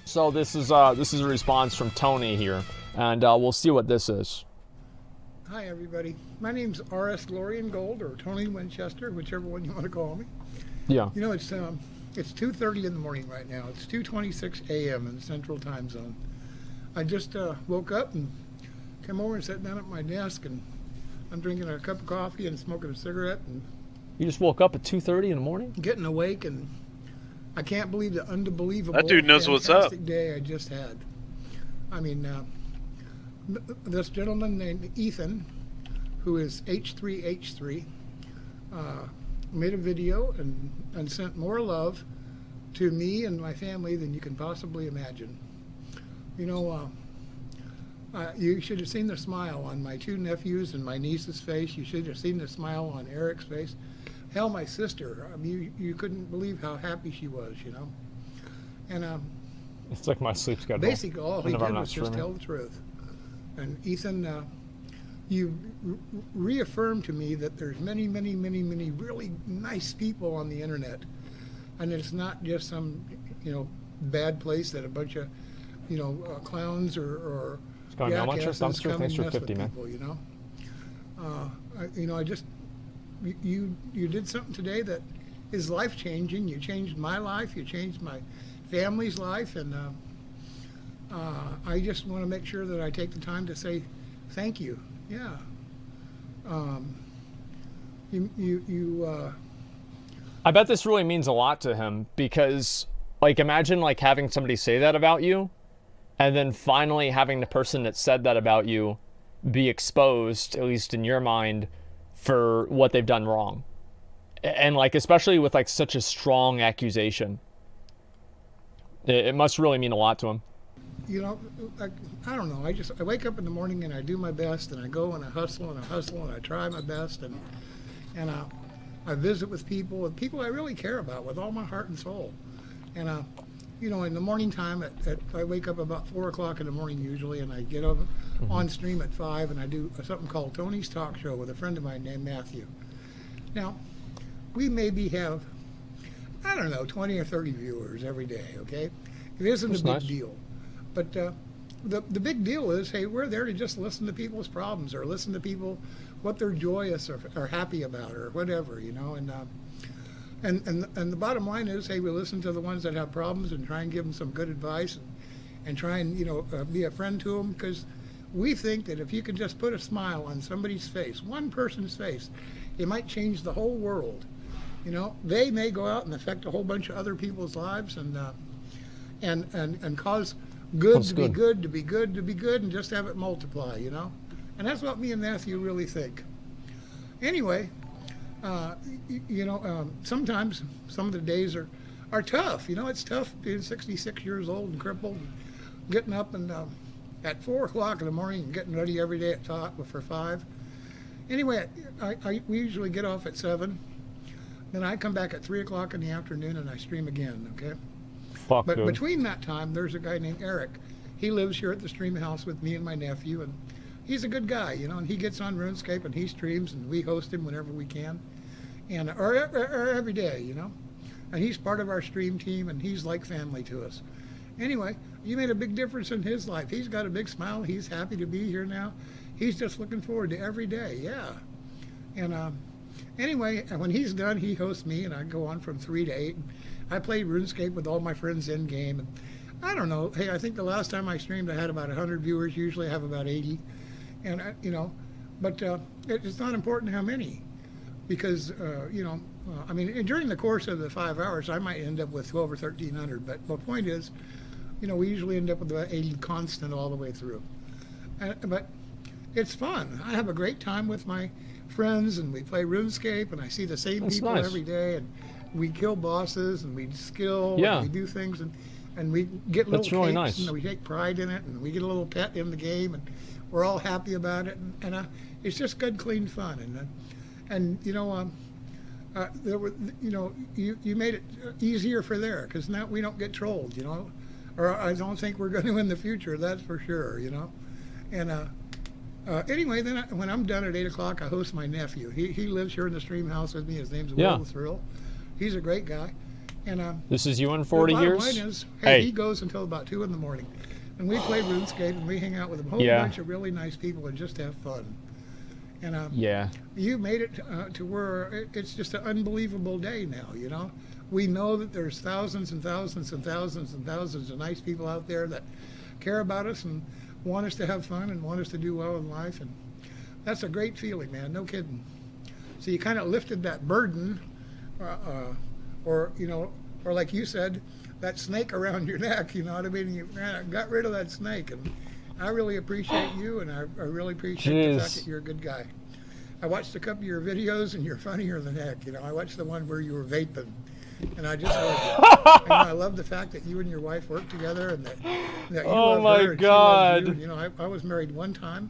So this is a response from Tony here, and we'll see what this is. Hi everybody. My name's RSGlory AndGold, or Tony Winchester, whichever one you want to call me. Yeah. You know, it's 2:30 in the morning right now. It's 2:26 a.m. in the Central Time Zone. I just woke up and came over and sat down at my desk, and I'm drinking a cup of coffee and smoking a cigarette and You just woke up at 2:30 in the morning? getting awake, and I can't believe the unbelievable, That dude knows what's up. fantastic day I just had. I mean, this gentleman named Ethan, who is H3H3, made a video and sent more love to me and my family than you can possibly imagine. You know, you should have seen the smile on my two nephews and my niece's face. You should have seen the smile on Eric's face. Hell, my sister, I mean, you couldn't believe how happy she was, you know. And It's like my sleep schedule. basically all he Whenever I'm did not was just streaming. tell the truth. And Ethan, you reaffirmed to me that there's many, many, many, many really nice people on the internet, and it's not just some, you know, bad place that a bunch of, you know, clowns or It's going how much? jackasses Dumpster, come thanks and for mess with 50, man. people, you know. I just you did something today that is life changing. You changed my life. You changed my family's life, and I just want to make sure that I take the time to say thank you. Yeah. I bet this really means a lot to him because, like, imagine like having somebody say that about you, and then finally having the person that said that about you be exposed, at least in your mind, for what they've done wrong, and like especially with like such a strong accusation. It must really mean a lot to him. You know, I don't know. I wake up in the morning and I do my best, and I go and I hustle and I hustle and I try my best, and I visit with people I really care about with all my heart and soul. And you know, in the morning time, I wake up about 4 o'clock in the morning usually, and I get up on stream at 5, and I do something called Tony's Talk Show with a friend of mine named Matthew. Now, we maybe have, I don't know, 20 or 30 viewers every day, okay? It isn't That's a big nice. deal. But the big deal is, hey, we're there to just listen to people's problems, or listen to people what they're joyous or happy about, or whatever, you know. And the bottom line is, hey, we listen to the ones that have problems and try and give them some good advice, and try and, you know, be a friend to them, because we think that if you can just put a smile on somebody's face, one person's face, it might change the whole world. You know, they may go out and affect a whole bunch of other people's lives, and cause good That's to be good. good to be good to be good, and just have it multiply, you know. And that's what me and Matthew really think. Anyway, you know, sometimes some of the days are tough. You know, it's tough being 66 years old and crippled, and getting up and at 4 o'clock in the morning and getting ready every day at for 5. Anyway, we usually get off at 7. Then I come back at 3 o'clock in the afternoon and I stream again, okay? Fuck, But dude. between that time, there's a guy named Eric. He lives here at the stream house with me and my nephew, and he's a good guy, you know, and he gets on RuneScape and he streams, and we host him whenever we can, and or every day, you know. And he's part of our stream team, and he's like family to us. Anyway, you made a big difference in his life. He's got a big smile. He's happy to be here now. He's just looking forward to every day, yeah. And anyway, when he's done, he hosts me, and I go on from 3 to 8. I play RuneScape with all my friends in game, and I don't know. Hey, I think the last time I streamed, I had about 100 viewers. Usually, I have about 80, and you know, but it's not important how many, because you know, I mean, during the course of the 5 hours, I might end up with 12 or 1,300. But the point is, you know, we usually end up with about 80 constant all the way through. But it's fun. I have a great time with my friends, and we play RuneScape, and I see the same That's people nice. every day, and we kill bosses, and we skill, Yeah. and we do things, and we get little That's really capes, nice. and we take pride in it, and we get a little pet in the game, and we're all happy about it, and it's just good, clean fun, and you know, there were, you know, you made it easier for there, because now we don't get trolled, you know, or I don't think we're going to in the future, that's for sure, you know, and anyway, then when I'm done at 8 o'clock, I host my nephew. He lives here in the stream house with me. His name's Yeah. Will the Thrill. He's a great guy. And This is you in the 40 bottom years? line is, Hey. he goes until about 2 in the morning. And we play RuneScape, and we hang out with a whole Yeah. bunch of really nice people and just have fun. And Yeah. you made it to where it's just an unbelievable day now, you know. We know that there's thousands and thousands and thousands and thousands of nice people out there that care about us and want us to have fun and want us to do well in life. And that's a great feeling, man, no kidding. So you kind of lifted that burden, or, you know, or like you said, that snake around your neck, you know what I mean? You got rid of that snake. And I really appreciate you, and I really appreciate the fact that you're a good guy. I watched a couple of your videos, and you're funnier than heck. You know, I watched the one where you were vaping, and I just love it. And I love the fact that you and your wife work together, and that you Oh love my her and she loves God. you. And, you know, I was married one time.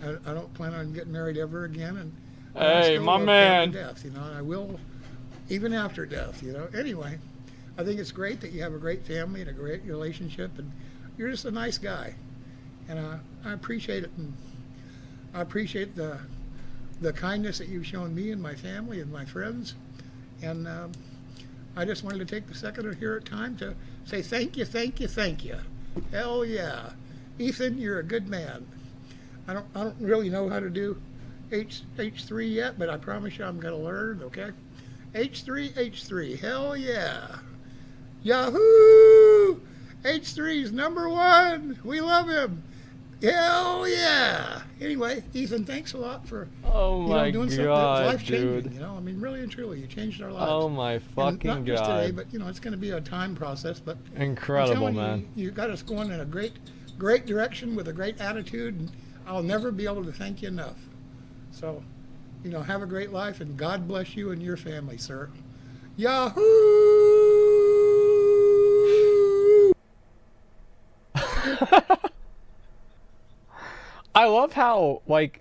I don't plan on getting married ever again. And I Hey, still my love man. to death, you know, and I will even after death, you know. Anyway, I think it's great that you have a great family and a great relationship, and you're just a nice guy. And I appreciate it, and I appreciate the kindness that you've shown me and my family and my friends. And I just wanted to take the second here at time to say thank you, thank you, thank you. Hell yeah. Ethan, you're a good man. I don't really know how to do H3 yet, but I promise you I'm going to learn, okay? H3H3, hell yeah. Yahoo! H3's #1. We love him. Hell yeah! Anyway, Ethan, thanks a lot for Oh my doing something God, that's life-changing. dude. You know, I mean, really and truly, you changed our lives. Oh my And fucking not just today, God. but you know, it's going to be a time process. But I'm Incredible, telling man. you got us going in a great direction with a great attitude, and I'll never be able to thank you enough. So, you know, have a great life, and God bless you and your family, sir. Yahoo! I love how, like,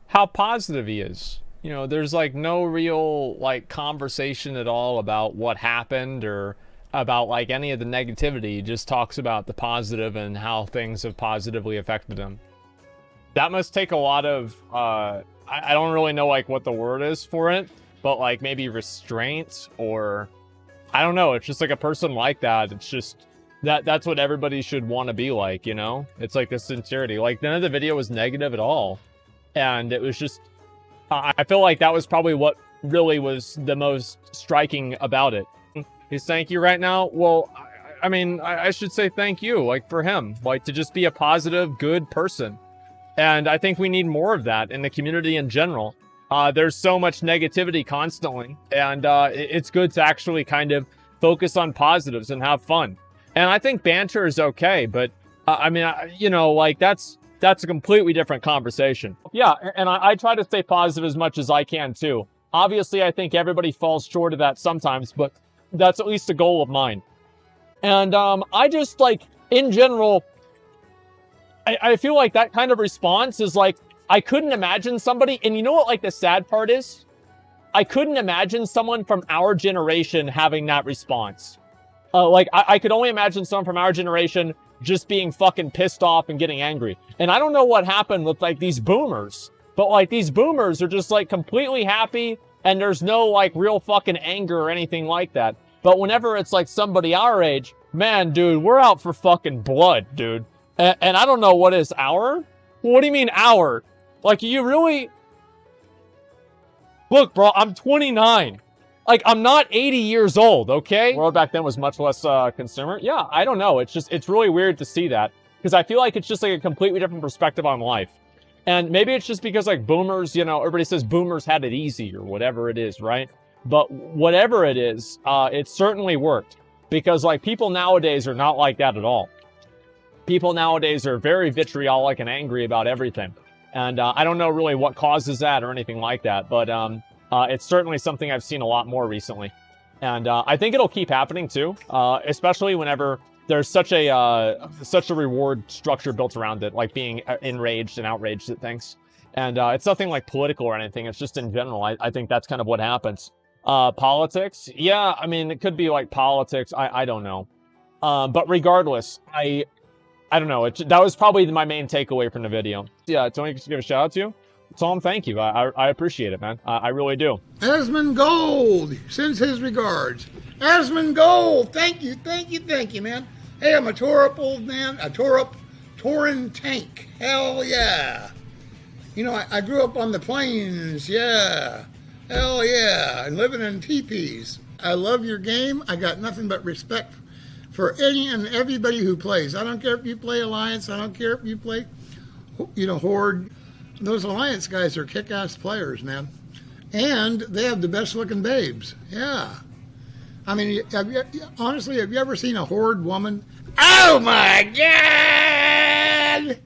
how positive he is. You know, there's like no real like conversation at all about what happened or about like any of the negativity. He just talks about the positive and how things have positively affected him. That must take a lot of I don't really know like what the word is for it, but like maybe restraint, or I don't know. It's just like a person like that. It's just that's what everybody should want to be like, you know? It's like the sincerity. Like none of the video was negative at all. And it was just, I feel like that was probably what really was the most striking about it. His thank you right now. Well, I mean, I should say thank you, like for him, like to just be a positive, good person. And I think we need more of that in the community in general. There's so much negativity constantly, and it's good to actually kind of focus on positives and have fun. And I think banter is okay, but I mean, you know, like that's a completely different conversation. Yeah, and I try to stay positive as much as I can too. Obviously, I think everybody falls short of that sometimes, but that's at least a goal of mine. And I just like, in general, I feel like that kind of response is like, I couldn't imagine somebody, and you know what like the sad part is? I couldn't imagine someone from our generation having that response. Like, I could only imagine someone from our generation just being fucking pissed off and getting angry. And I don't know what happened with, like, these boomers. But, like, these boomers are just, like, completely happy, and there's no, like, real fucking anger or anything like that. But whenever it's, like, somebody our age, man, dude, we're out for fucking blood, dude. And I don't know what is our? What do you mean our? Like, you really... Look, bro, I'm 29. Like, I'm not 80 years old, okay? The world back then was much less consumer. Yeah, I don't know. It's really weird to see that. Because I feel like it's just like a completely different perspective on life. And maybe it's just because like boomers, you know, everybody says boomers had it easy or whatever it is, right? But whatever it is, it certainly worked. Because like people nowadays are not like that at all. People nowadays are very vitriolic and angry about everything. And I don't know really what causes that or anything like that. But it's certainly something I've seen a lot more recently. And I think it'll keep happening too, especially whenever there's such a reward structure built around it, like being enraged and outraged at things. And it's nothing like political or anything. It's just in general. I think that's kind of what happens. Politics. Yeah, I mean, it could be like politics. I don't know. But regardless, I don't know. That was probably my main takeaway from the video. Yeah, Tony, could you give a shout out to you? Tom, thank you. I appreciate it, man. I really do. Asmongold sends his regards. Asmongold, thank you, man. Hey, I'm a tore up old man, a tore up touring tank. Hell yeah. You know, I grew up on the plains, yeah. Hell yeah. And living in teepees. I love your game. I got nothing but respect for any and everybody who plays. I don't care if you play Alliance. I don't care if you play, Horde. Those Alliance guys are kick-ass players, man. And they have the best-looking babes. Yeah. I mean, honestly, have you ever seen a Horde woman? Oh, my God!